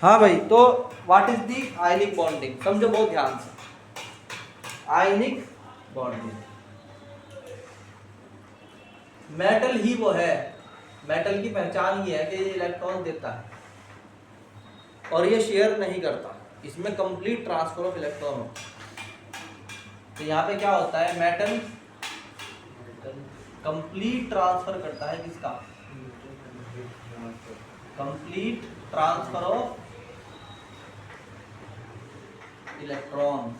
हाँ भाई, तो what is the ionic bonding, समझो बहुत ध्यान से। आयनिक बॉन्डिंग, मेटल ही वो है, मेटल की पहचान ये है कि ये इलेक्ट्रॉन देता है और ये शेयर नहीं करता, इसमें कंप्लीट ट्रांसफर ऑफ इलेक्ट्रॉन होता है। तो यहाँ पे क्या होता है, मेटल कंप्लीट ट्रांसफर करता है, किसका, कंप्लीट ट्रांसफर ऑफ इलेक्ट्रॉन।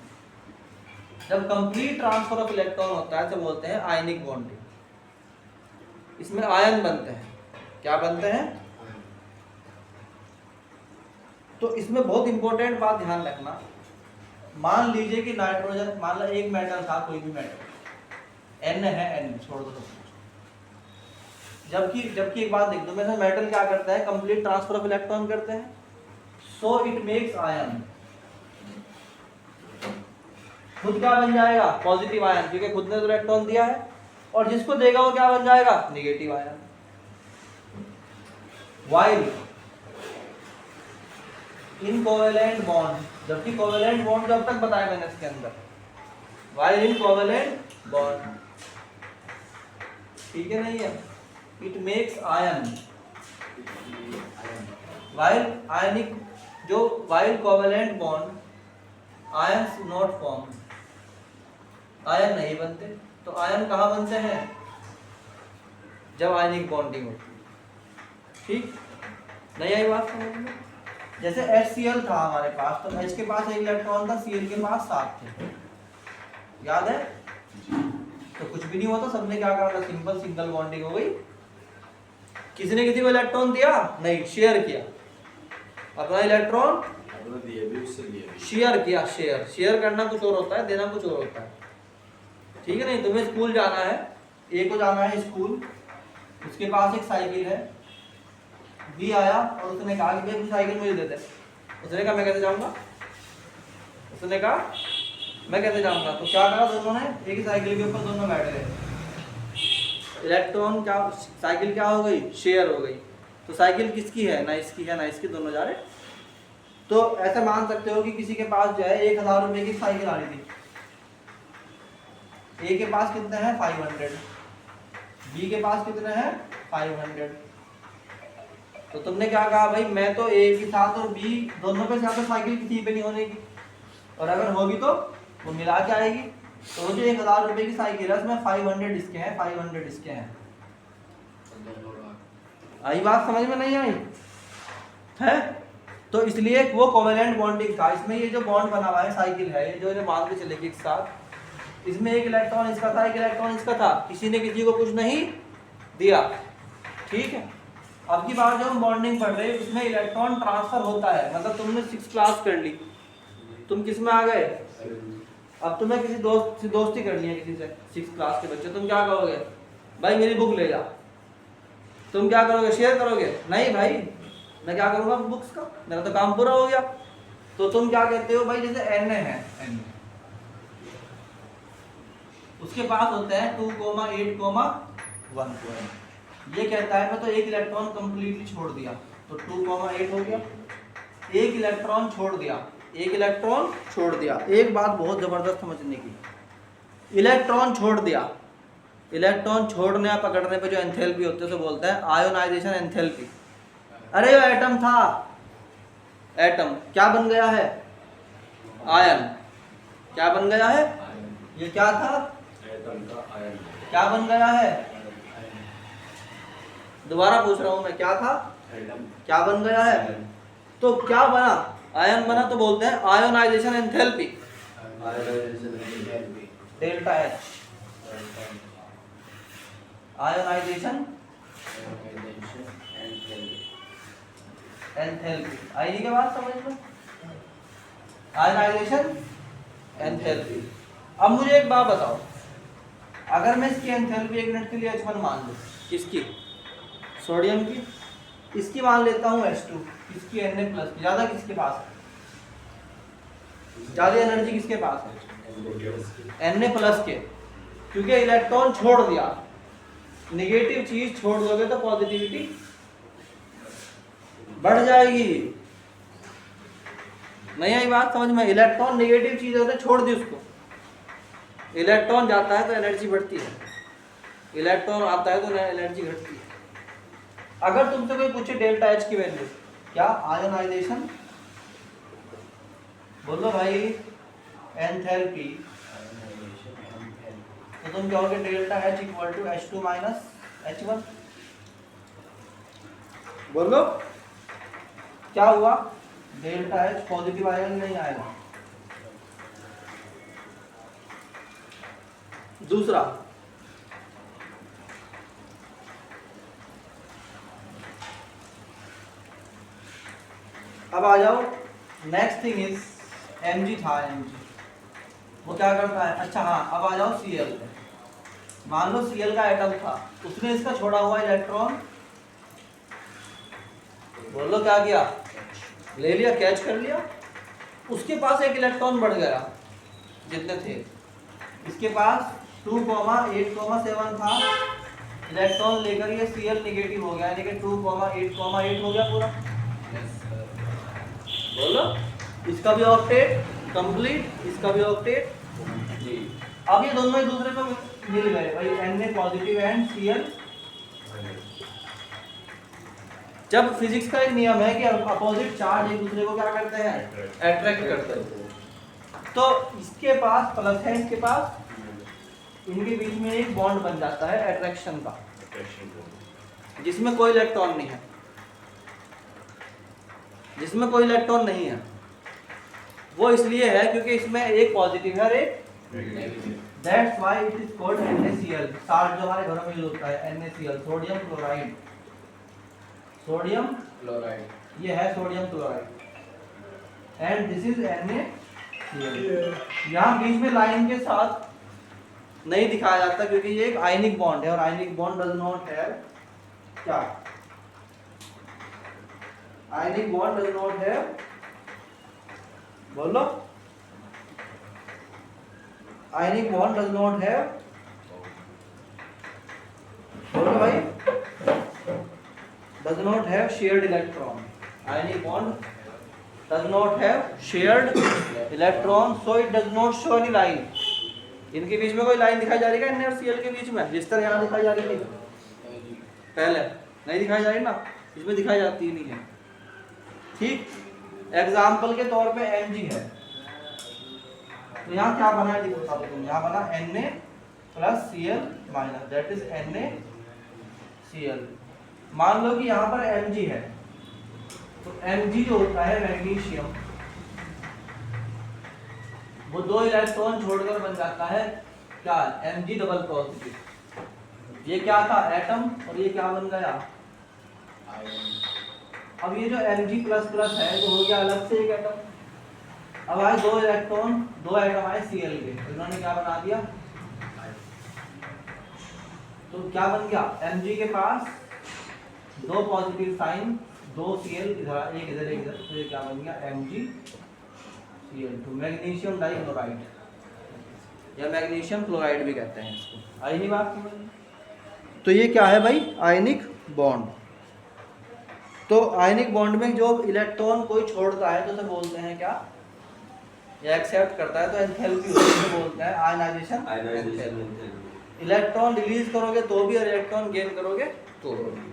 जब कंप्लीट ट्रांसफर ऑफ इलेक्ट्रॉन होता है तो बोलते हैं आयनिक बॉन्डिंग। इसमें आयन बनते हैं, क्या बनते हैं, तो इसमें बहुत इंपॉर्टेंट बात ध्यान रखना। मान लीजिए कि नाइट्रोजन, मान लो एक मेटल था, कोई भी मेटल, N है, N छोड़ दो सब कुछ। जबकि एक बात देख दो, मेरा मेटल क्या करता है, कंप्लीट ट्रांसफर ऑफ इलेक्ट्रॉन करते हैं, सो इट मेक्स आयन। खुद क्या बन जाएगा, पॉजिटिव आयन, क्योंकि खुद ने तो इलेक्ट्रॉन दिया है, और जिसको देगा वो क्या बन जाएगा, negative ion. While in covalent bond, जबकि कोवेलेंट बॉन्ड जब तक बताया मैंने इसके अंदर, वाइल इन कोवेलेंट बॉन्ड, ठीक है नहीं है, इट मेक्स आयन। वाइल आयनिक, जो while covalent bond, ions not form, ion नहीं बनते। तो आयन कहाँ बनते हैं, जब आयनिक बॉन्डिंग होती है, ठीक नहीं आई बात समझ में। जैसे HCl था हमारे पास, तो H के पास एक इलेक्ट्रॉन था, Cl के पास 7 थे, याद है, तो कुछ भी नहीं होता, सबने क्या करा, सिंपल सिंगल बॉन्डिंग हो गई। किसी ने किसी को इलेक्ट्रॉन दिया नहीं, शेयर किया अपना इलेक्ट्रॉन, शेयर किया। शेयर करना कुछ और होता है, देना कुछ और होता है, ठीक है नहीं। तुम्हें स्कूल जाना है, ए को जाना है स्कूल, उसके पास एक साइकिल है, बी आया और उसने कहा कि भाई साइकिल मुझे दे दे। उसने कहा मैं कैसे जाऊंगा, उसने कहा मैं कैसे जाऊंगा, तो क्या करा दोनों ने, एक ही साइकिल के ऊपर दोनों बैठ गए, इलेक्ट्रॉन क्या, साइकिल क्या हो गई, शेयर हो गई। तो साइकिल किसकी है, ना इसकी है ना इसकी, दोनों जा रहे। तो ऐसा मान सकते हो कि किसी के पास जो है 1000 रुपए की साइकिल आ रही थी, ए के पास कितने हैं 500, बी के पास कितने हैं 500। तो तुमने क्या कहा, भाई मैं तो ए के साथ और बी दोनों पे साथ साइकिल किसी पे नहीं होने की, और अगर होगी तो वो मिला के आएगी। तो वो जो 1000 रुपए की साइकिल है उसमें 500 इसके हैं, 500 इसके हैं। आई बात समझ में नहीं आई है? तो इसलिए वो कोवेलेंट बॉन्डिंग था। इसमें ये जो बॉन्ड बना हुआ है, साइकिल है ये, जो इन्हें मान के चलेगी एक साथ, इसमें एक इलेक्ट्रॉन इसका था, एक इलेक्ट्रॉन इसका था, किसी ने किसी को कुछ नहीं दिया, ठीक है। अब की बार जो हम बॉन्डिंग पढ़ रहे हैं उसमें इलेक्ट्रॉन ट्रांसफर होता है, मतलब तुमने 6 क्लास कर ली, तुम किस में आ गए, अब तुम्हें किसी दोस्त से दोस्ती करनी है किसी से, 6 क्लास के बच्चे, तुम क्या करोगे, भाई मेरी बुक ले जा, तुम क्या करोगे, शेयर करोगे, नहीं भाई मैं क्या करूंगा बुक्स का, मेरा तो काम पूरा हो गया। तो तुम क्या कहते हो, भाई जैसे एन है, एन उसके पास होता है 2,8,1, ये कहता है मैं तो एक इलेक्ट्रॉन कंप्लीटली छोड़ दिया, तो 2,8 हो गया, एक इलेक्ट्रॉन छोड़ दिया, एक इलेक्ट्रॉन छोड़ दिया। एक बात बहुत जबरदस्त समझने की, इलेक्ट्रॉन छोड़ दिया, इलेक्ट्रॉन छोड़ने या पकड़ने पे जो एंथैल्पी होती है उसे बोलते हैं आयोनाइजेशन एंथैल्पी। अरे ये एटम था, एटम क्या बन गया है, आयन, क्या बन गया है, ये क्या था, एटम का आयन, क्या बन गया है, दोबारा पूछ रहा हूं मैं, क्या था, एटम, क्या बन गया है, तो क्या बना, आयन बना, तो बोलते हैं ionization enthalpy, delta H, ionization enthalpy. आई क्या बात समझ में, आयोनाइजेशन एंथैल्पी। अब मुझे एक बात बताओ, अगर मैं इसकी एंथैल्पी एक मिनट के लिए H1 मान लूं, किसकी, सोडियम की, इसकी मान लेता हूं H2, इसकी Na+, ज्यादा किसके पास है, ज्यादा एनर्जी किसके पास है, Na+ के, क्योंकि इलेक्ट्रॉन छोड़ दिया, नेगेटिव चीज छोड़ दोगे तो पॉजिटिविटी बढ़ जाएगी, नहीं आई बात समझ में? इलेक्ट्रॉन नेगेटिव चीज होता है, छोड़ दी उसको। इलेक्ट्रॉन जाता है तो एनर्जी बढ़ती है, इलेक्ट्रॉन आता है तो एनर्जी घटती है। अगर तुमसे कोई पूछे डेल्टा एच की वैल्यू, क्या आयनाइजेशन, बोलो भाई एंथैल्पी, तो तुम कहोगे delta H equal to H2 minus H1। बोलो क्या हुआ, डेल्टा एच पॉजिटिव आएगा कि नहीं आएगा? दूसरा, अब आ जाओ, नेक्स्ट थिंग इज Mg था, Mg वो क्या करता है? अच्छा हाँ, अब आ जाओ Cl पे। मान लो Cl का एटम था, उसने इसका छोड़ा हुआ इलेक्ट्रॉन, बोलो क्या किया, ले लिया, कैच कर लिया। उसके पास एक इलेक्ट्रॉन बढ़ गया, जितने थे इसके पास 2,8,7 था, इलेक्ट्रॉन लेकर ये Cl नेगेटिव हो गया, यानी कि 2,8,8 हो गया पूरा। बोलो इसका भी ऑक्टेट कंप्लीट, इसका भी ऑक्टेट। अब ये दोनों एक दूसरे को मिल गए भाई, Na पॉजिटिव एंड Cl। जब फिजिक्स का एक नियम है कि अपोजिट चार्ज एक दूसरे को क्या करते हैं, अट्रैक्ट करते हैं, तो इसके पास प्लस है, इसके पास, इनके बीच में एक बॉन्ड बन जाता है अट्रैक्शन का, जिसमें कोई इलेक्ट्रॉन नहीं है, जिसमें कोई इलेक्ट्रॉन नहीं है। वो इसलिए है क्योंकि इसमें एक पॉजिटिव है और एक negative. That's why it is called NaCl, salt जो हमारे घरों में यूज होता है, NaCl, sodium chloride, sodium chloride, ये है sodium chloride, and this is NaCl। यहाँ बीच में लाइन के साथ नहीं दिखाया जाता क्योंकि ये एक आयनिक बॉन्ड है, और ionic bond does not have क्या, ionic bond does not have, बोलो ionic bond does not have, बोलो भाई, does not have shared electron, ionic bond does not have shared electron, so it does not show any line. इनके बीच में कोई line दिखाई जा रही है Na और Cl के बीच में, जिस तरह यहाँ दिखाई जा रही थी पहले, नहीं दिखाई जा रही ना, इसमें दिखाई जाती ही नहीं है। ठीक, एग्जाम्पल के तौर पे Mg है, तो यहाँ क्या बना है, देखो तुम, यहाँ बना Na plus Cl minus, that is NaCl। मान लो कि यहाँ पर Mg है, तो Mg जो होता है मैग्नीशियम, वो दो इलेक्ट्रॉन छोड़कर बन जाता है क्या, Mg डबल पॉजिटिव। ये क्या था, एटम, और ये क्या बन गया, अब ये जो Mg प्लस प्लस है तो हो गया अलग से एक एटम। अब आए दो इलेक्ट्रॉन, दो एटम आए Cl के, इन्होंने क्या बना दिया, तो क्या बन गया, Mg के पास दो पॉजिटिव साइन, दो Cl इधर, एक इधर एक इधर, तो ये क्या बन गया, MgCl2, मैग्नीशियम डाइक्लोराइड, या मैग्नीशियम क्लोराइड भी कहते हैं इसको। आई नहीं बात समझ? तो ये क्या है भाई, आयनिक बॉन्ड। तो आयनिक बॉन्ड में जो इलेक्ट्रॉन कोई छोड़ता है तो उसे बोलते हैं क्या, या एक्सेप्ट करता है तो एंथैल्पी उसे बोलते हैं आयनाइजेशन। इलेक्ट्रॉन रिलीज करोगे तो भी, और इलेक्ट्रॉन गेन करोगे तो भी।